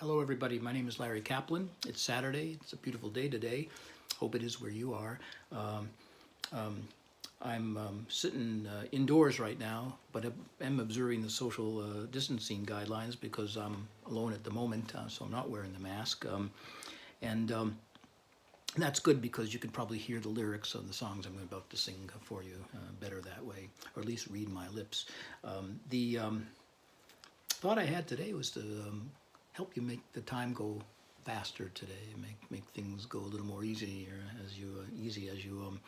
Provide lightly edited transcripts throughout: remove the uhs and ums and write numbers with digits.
Hello, everybody. My name is Larry Kaplan. It's Saturday. It's a beautiful day today. Hope it is where you are. Um, um, I'm sitting indoors right now, but I'm observing the social distancing guidelines because I'm alone at the moment, so I'm not wearing the mask. And that's good because you can probably hear the lyrics of the songs I'm about to sing for you better that way, or at least read my lips. The thought I had today was to help you make the time go faster today, make things go a little more easier easy as you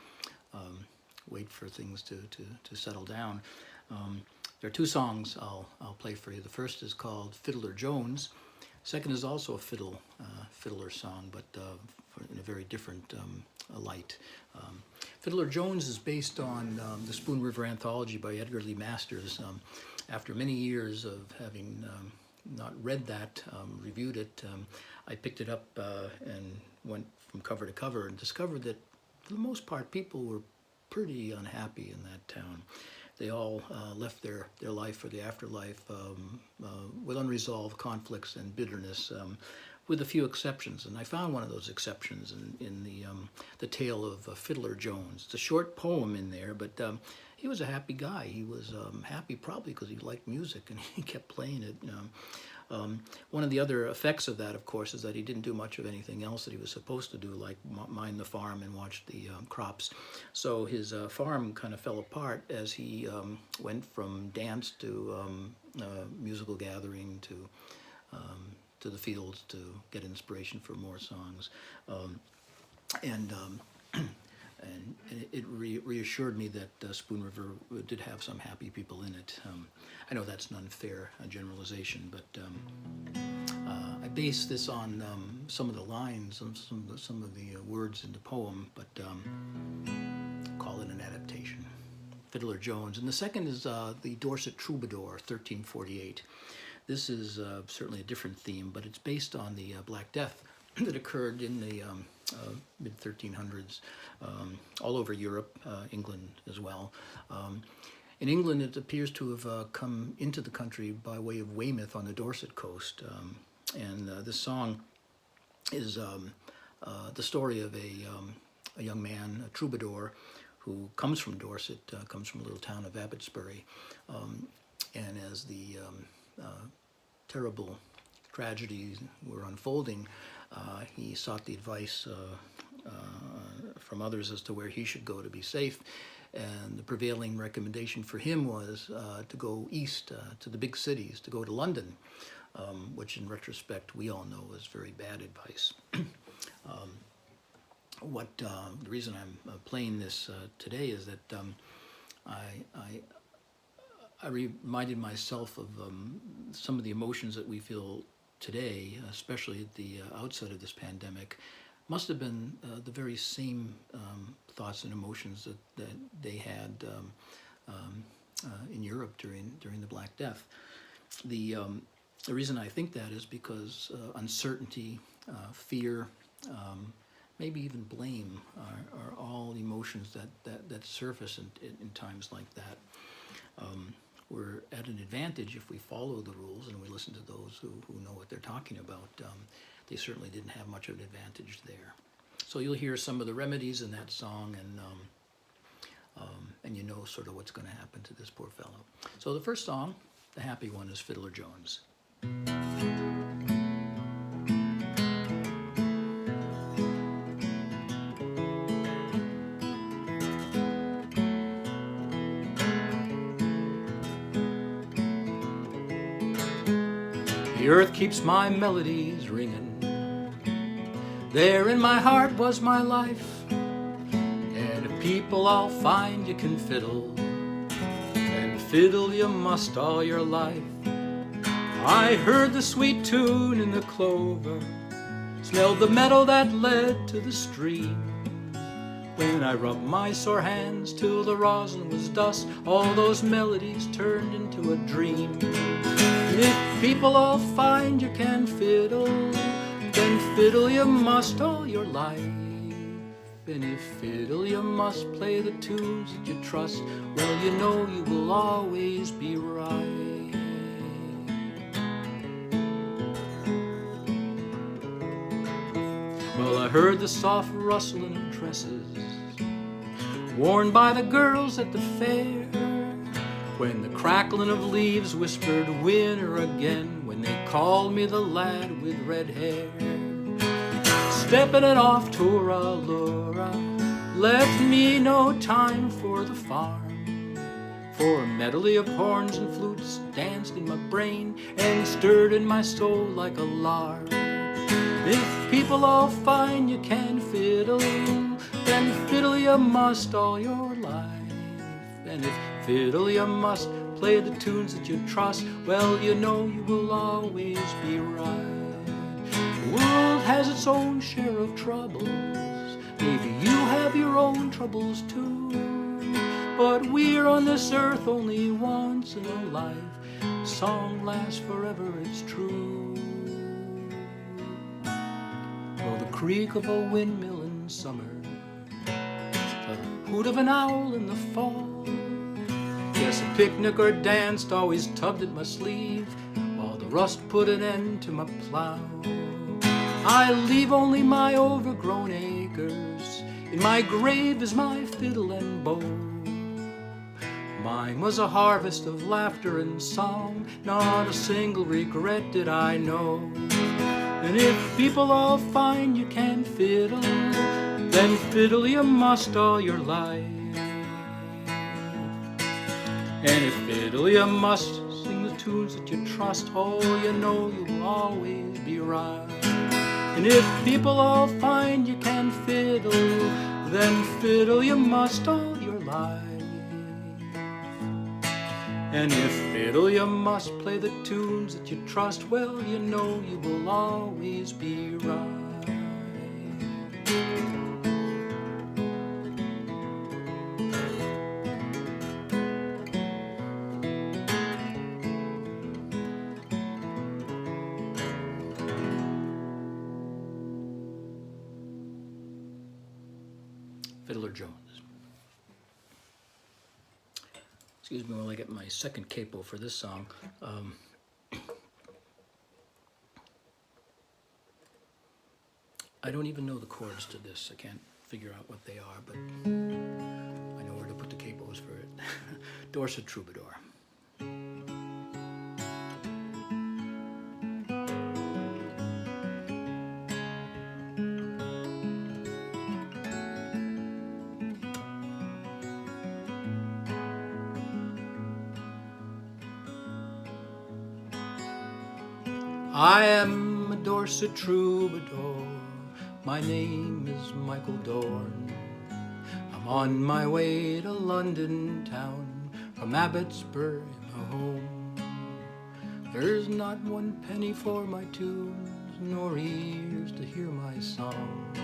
wait for things to settle down. There are two songs I'll play for you. The first is called Fiddler Jones. Second is also a fiddler song, but in a very different light. Fiddler Jones is based on the Spoon River Anthology by Edgar Lee Masters. After many years of having not read that, reviewed it, I picked it up and went from cover to cover and discovered that for the most part people were pretty unhappy in that town. They all left their life for the afterlife with unresolved conflicts and bitterness, with a few exceptions. And I found one of those exceptions in the tale of Fiddler Jones. It's a short poem in there, but he was a happy guy. He was happy probably because he liked music and he kept playing it. One of the other effects of that, of course, is that he didn't do much of anything else that he was supposed to do, like mind the farm and watch the crops. So his farm kind of fell apart as he went from dance to musical gathering to the fields to get inspiration for more songs. And it reassured me that Spoon River did have some happy people in it. I know that's an unfair generalization, but I base this on some of the lines, some of the words in the poem, but call it an adaptation. Fiddler Jones. And the second is the Dorset Troubadour, 1348. This is certainly a different theme, but it's based on the Black Death that occurred in the mid-1300s all over Europe, England as well. In England, it appears to have come into the country by way of Weymouth on the Dorset coast. And this song is the story of a young man, a troubadour, who comes from Dorset, comes from a little town of Abbotsbury. And as the terrible tragedies were unfolding, he sought the advice from others as to where he should go to be safe. And the prevailing recommendation for him was to go east to the big cities, to go to London, which in retrospect we all know is very bad advice. The reason I'm playing this today is that I reminded myself of some of the emotions that we feel today, especially at the outset of this pandemic, must have been the very same thoughts and emotions that they had in Europe during the Black Death. The reason I think that is because uncertainty, fear, maybe even blame are all emotions that surface in times like that. We're at an advantage if we follow the rules and we listen to those who know what they're talking about. They certainly didn't have much of an advantage there. So you'll hear some of the remedies in that song, and you know sort of what's going to happen to this poor fellow. So the first song, the happy one, is Fiddler Jones. The earth keeps my melodies ringing. There in my heart was my life. And if people all find you can fiddle, and fiddle you must all your life. I heard the sweet tune in the clover, smelled the meadow that led to the stream. When I rubbed my sore hands till the rosin was dust, all those melodies turned into a dream. If people all find you can fiddle, then fiddle you must all your life. And if fiddle you must play the tunes that you trust, well, you know you will always be right. Well, I heard the soft rustling of dresses worn by the girls at the fair, when the crackling of leaves whispered winter again, when they called me the lad with red hair. Stepping it off Tora left me no time for the farm, for a medley of horns and flutes danced in my brain and stirred in my soul like a lark. If people all find you can fiddle, then fiddle you must all your life. And if fiddle you must play the tunes that you trust, well, you know you will always be right. The world has its own share of troubles. Maybe you have your own troubles too. But we're on this earth only once in a life. The song lasts forever, it's true. Oh, the creak of a windmill in summer, the hoot of an owl in the fall. Yes, a picnic or danced always tugged at my sleeve, while the rust put an end to my plow. I leave only my overgrown acres. In my grave is my fiddle and bow. Mine was a harvest of laughter and song, not a single regret did I know. And if people all find you can fiddle, then fiddle you must all your life. And if fiddle you must sing the tunes that you trust, oh, you know you'll always be right. And if people all find you can fiddle, then fiddle you must all your life. And if fiddle you must play the tunes that you trust, well, you know you will always be right. Fiddler Jones. Excuse me while I get my second capo for this song. I don't even know the chords to this. I can't figure out what they are, but I know where to put the capos for it. Dorset Troubadour. I am a Dorset troubadour, my name is Michael Dorn. I'm on my way to London town, from Abbotsbury, my home. There's not one penny for my tunes, nor ears to hear my songs.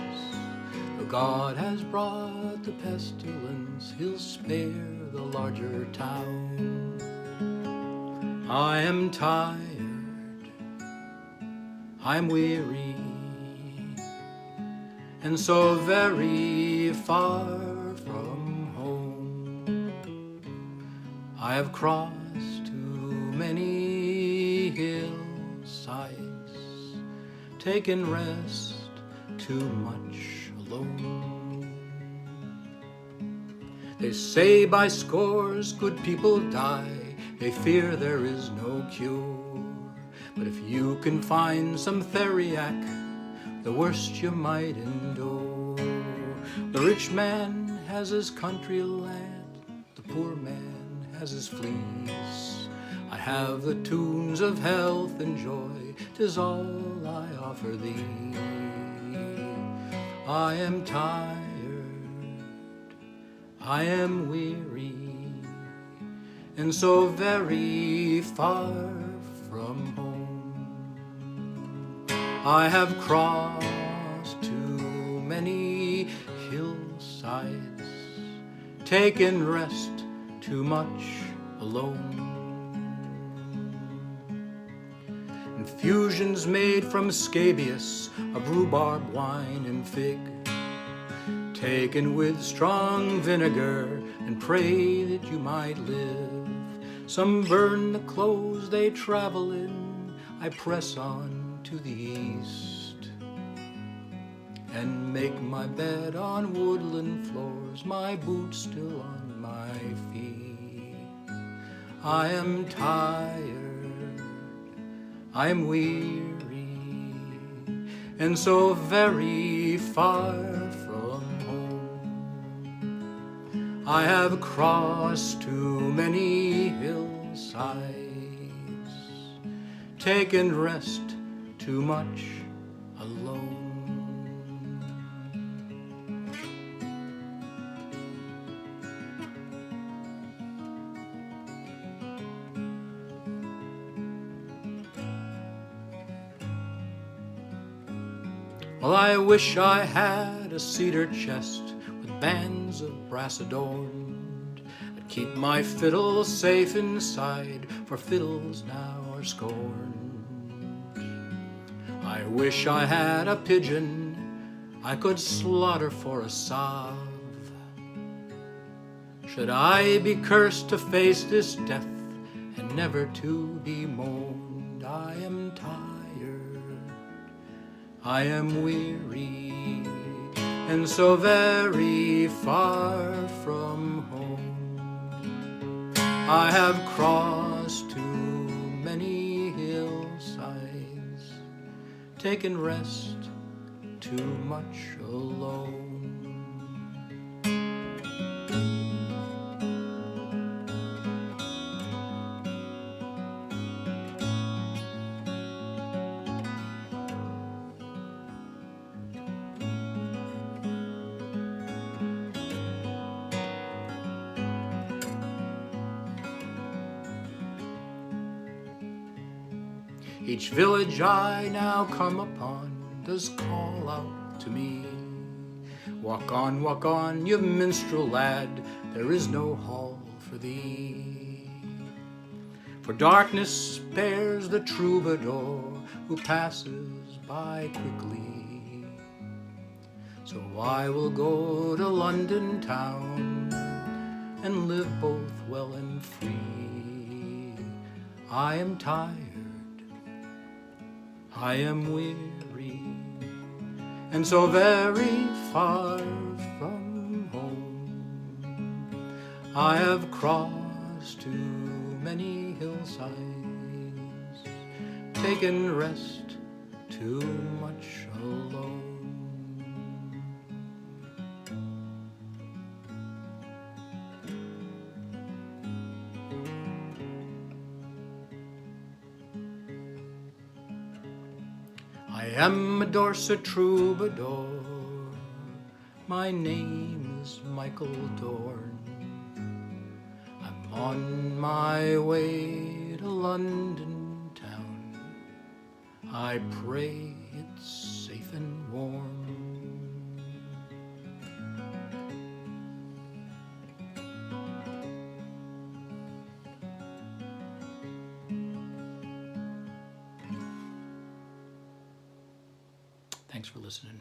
Though God has brought the pestilence, he'll spare the larger town. I am tired, I'm weary, and so very far from home. I have crossed too many hillsides, taken rest too much alone. They say by scores good people die, they fear there is no cure. But if you can find some theriac, the worst you might endure. The rich man has his country land, the poor man has his fleece. I have the tunes of health and joy, 'tis all I offer thee. I am tired, I am weary, and so very far from home. I have crossed too many hillsides, taken rest too much alone. Infusions made from scabious, of rhubarb, wine, and fig, taken with strong vinegar, and pray that you might live. Some burn the clothes they travel in, I press on to the east. and make my bed on woodland floors, my boots still on my feet. I am tired, I am weary, and so very far from home. I have crossed too many hillsides, taken rest too much alone. Well, I wish I had a cedar chest with bands of brass adorned, I'd keep my fiddle safe inside, for fiddles now are scorned. I wish I had a pigeon I could slaughter for a salve, should I be cursed to face this death and never to be mourned. I am tired, I am weary, and so very far from home. I have crossed too many hillsides, taken rest too much alone. Each village I now come upon does call out to me, walk on, you minstrel lad, there is no hall for thee. For darkness spares the troubadour who passes by quickly. So I will go to London town and live both well and free. I am tired, I am weary, and so very far from home. I have crossed too many hillsides, taken rest too much alone. I am a Dorset troubadour, my name is Michael Dorn. I'm on my way to London town, I pray it's safe and warm. Thanks for listening.